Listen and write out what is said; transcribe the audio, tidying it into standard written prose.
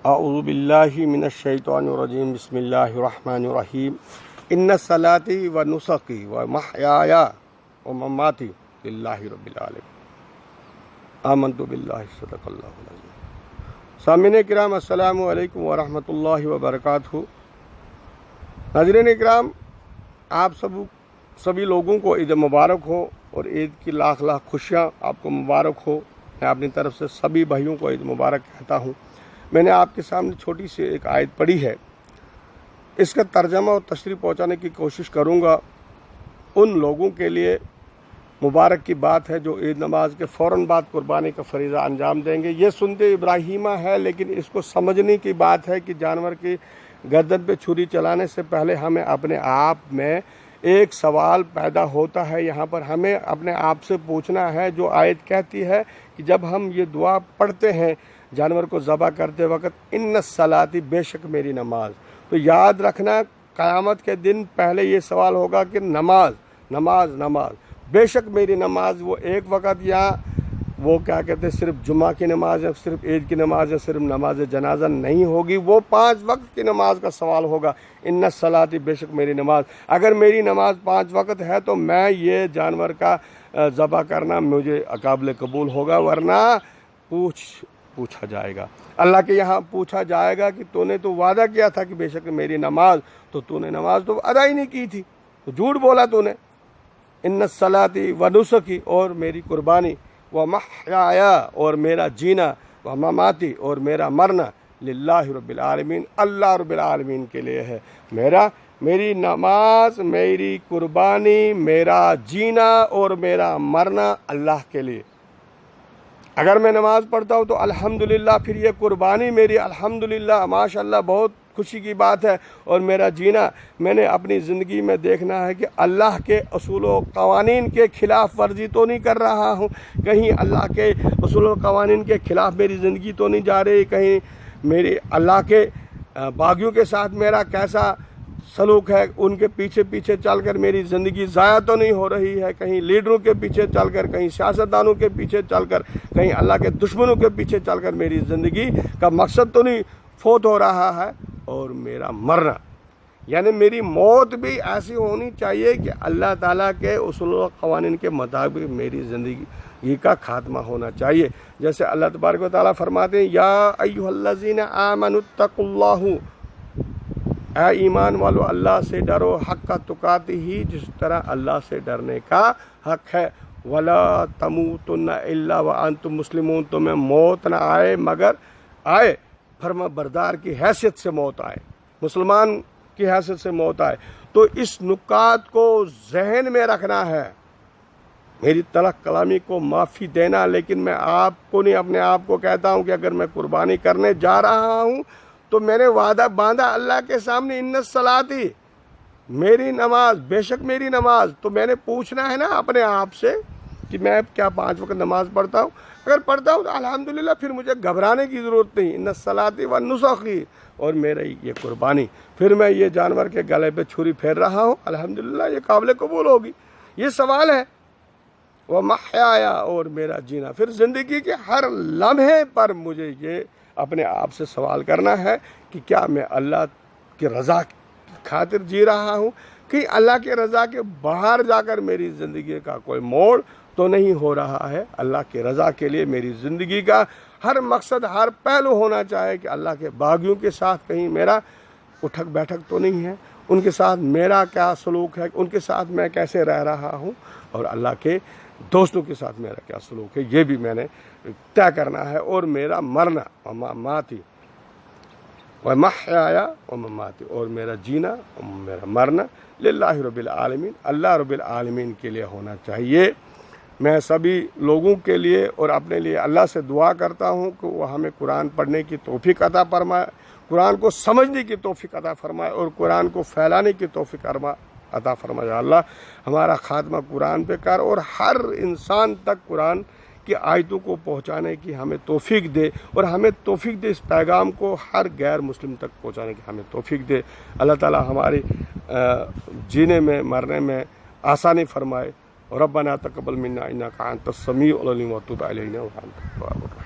اعوذ باللہ من الشیطان الرجیم بسم اللہ الرحمن الرحیم ان صلاتی و نسکی و محیای و مماتی للہ رب العالمین آمنت باللہ صدق اللہ العظیم۔ سامعین کرام السلام علیکم ورحمۃ اللہ وبرکاتہ۔ ناظرین کرام، آپ سبھی لوگوں کو عید مبارک ہو اور عید کی لاکھ لاکھ خوشیاں آپ کو مبارک ہو۔ میں اپنی طرف سے سبھی بھائیوں کو عید مبارک کہتا ہوں۔ میں نے آپ کے سامنے چھوٹی سی ایک آیت پڑھی ہے، اس کا ترجمہ اور تشریح پہنچانے کی کوشش کروں گا۔ ان لوگوں کے لیے مبارک کی بات ہے جو عید نماز کے فوراً بعد قربانی کا فریضہ انجام دیں گے۔ یہ سنتے ابراہیمہ ہے، لیکن اس کو سمجھنے کی بات ہے کہ جانور کی گردن پہ چھری چلانے سے پہلے ہمیں اپنے آپ میں ایک سوال پیدا ہوتا ہے۔ یہاں پر ہمیں اپنے آپ سے پوچھنا ہے، جو آیت کہتی ہے کہ جب ہم یہ دعا پڑھتے ہیں جانور کو ذبح کرتے وقت، ان الصلاۃ، بے شک میری نماز، تو یاد رکھنا قیامت کے دن پہلے یہ سوال ہوگا کہ نماز نماز نماز، بے شک میری نماز وہ ایک وقت یا وہ کیا کہتے ہیں صرف جمعہ کی نماز یا صرف عید کی نماز یا صرف نماز جنازہ نہیں ہوگی، وہ 5 وقت کی نماز کا سوال ہوگا۔ ان الصلاۃ، بے شک میری نماز، اگر میری نماز 5 وقت ہے تو میں یہ جانور کا ذبح کرنا مجھے قابل قبول ہوگا، ورنہ پوچھا جائے گا اللہ کے یہاں، پوچھا جائے گا کہ تو نے تو وعدہ کیا تھا کہ بے شک میری نماز، تو نے نماز تو ادا ہی نہیں کی تھی، تو جھوٹ بولا تو نے۔ ان الصلاۃ و نسکی، اور میری قربانی، و محیای، اور میرا جینا، و مماتی، اور میرا مرنا، للہ رب العالمین، اللہ رب العالمین کے لیے ہے۔ میری نماز، میری قربانی، میرا جینا اور میرا مرنا اللہ کے لیے۔ اگر میں نماز پڑھتا ہوں تو الحمدللہ، پھر یہ قربانی میری الحمدللہ ماشاءاللہ بہت خوشی کی بات ہے، اور میرا جینا، میں نے اپنی زندگی میں دیکھنا ہے کہ اللہ کے اصول و قوانین کے خلاف ورزی تو نہیں کر رہا ہوں، کہیں اللہ کے اصول و قوانین کے خلاف میری زندگی تو نہیں جا رہی، کہیں میری اللہ کے باغیوں کے ساتھ میرا کیسا سلوک ہے، ان کے پیچھے پیچھے چل کر میری زندگی ضائع تو نہیں ہو رہی ہے، کہیں لیڈروں کے پیچھے چل کر، کہیں سیاستدانوں کے پیچھے چل کر، کہیں اللہ کے دشمنوں کے پیچھے چل کر میری زندگی کا مقصد تو نہیں فوت ہو رہا ہے۔ اور میرا مرنا، یعنی میری موت بھی ایسی ہونی چاہیے کہ اللہ تعالیٰ کے اصول و قوانین کے مطابق میری زندگی کا خاتمہ ہونا چاہیے۔ جیسے اللہ تبارک و تعالیٰ فرماتے ہیں، یا ایھا الذین آمنوا اتقوا اللہ، اے ایمان والو اللہ سے ڈرو، حق تقاتہ ہی، جس طرح اللہ سے ڈرنے کا حق ہے، ولا تموتن الا وانتم مسلمون، تمہیں موت نہ آئے مگر آئے فرما بردار کی حیثیت سے موت آئے، مسلمان کی حیثیت سے موت آئے۔ تو اس نکات کو ذہن میں رکھنا ہے۔ میری تلخ کلامی کو معافی دینا، لیکن میں آپ کو نہیں، اپنے آپ کو کہتا ہوں کہ اگر میں قربانی کرنے جا رہا ہوں تو میں نے وعدہ باندھا اللہ کے سامنے، ان الصلاۃ، میری نماز، بے شک میری نماز، تو میں نے پوچھنا ہے نا اپنے آپ سے کہ میں کیا 5 وقت نماز پڑھتا ہوں؟ اگر پڑھتا ہوں تو الحمدللہ، پھر مجھے گھبرانے کی ضرورت نہیں۔ ان الصلاۃ و نسکی، اور میری یہ قربانی، پھر میں یہ جانور کے گلے پہ چھری پھیر رہا ہوں، الحمدللہ یہ قابل قبول ہوگی۔ یہ سوال ہے، وہ محیای، اور میرا جینا، پھر زندگی کے ہر لمحے پر مجھے یہ اپنے آپ سے سوال کرنا ہے کہ کیا میں اللہ کی رضا کی خاطر جی رہا ہوں، کہ اللہ کے رضا کے باہر جا کر میری زندگی کا کوئی موڑ تو نہیں ہو رہا ہے۔ اللہ کی رضا کے لیے میری زندگی کا ہر مقصد، ہر پہلو ہونا چاہے کہ اللہ کے باغیوں کے ساتھ کہیں میرا اٹھک بیٹھک تو نہیں ہے، ان کے ساتھ میرا کیا سلوک ہے، ان کے ساتھ میں کیسے رہ رہا ہوں، اور اللہ کے دوستوں کے ساتھ میرا کیا سلوک ہے، یہ بھی میں نے طے کرنا ہے۔ اور میرا مرنا، مماتی، و محیای و مماتی، اور میرا جینا اور میرا مرنا، للہ رب العالمین، اللہ رب العالمین کے لیے ہونا چاہیے۔ میں سبھی لوگوں کے لیے اور اپنے لیے اللہ سے دعا کرتا ہوں کہ وہ ہمیں قرآن پڑھنے کی توفیق عطا فرمائے، قرآن کو سمجھنے کی توفیق عطا فرمائے، اور قرآن کو پھیلانے کی توفیق عطا فرمائے۔ اللہ ہمارا خاتمہ قرآن پہ کر، اور ہر انسان تک قرآن کی آیتوں کو پہنچانے کی ہمیں توفیق دے، اور ہمیں توفیق دے اس پیغام کو ہر غیر مسلم تک پہنچانے کی ہمیں توفیق دے۔ اللہ تعالی ہماری جینے میں، مرنے میں آسانی فرمائے۔ ربنا تقبل منا انک انت السمیع العلیم وتب علینا وانت التواب الرحیم۔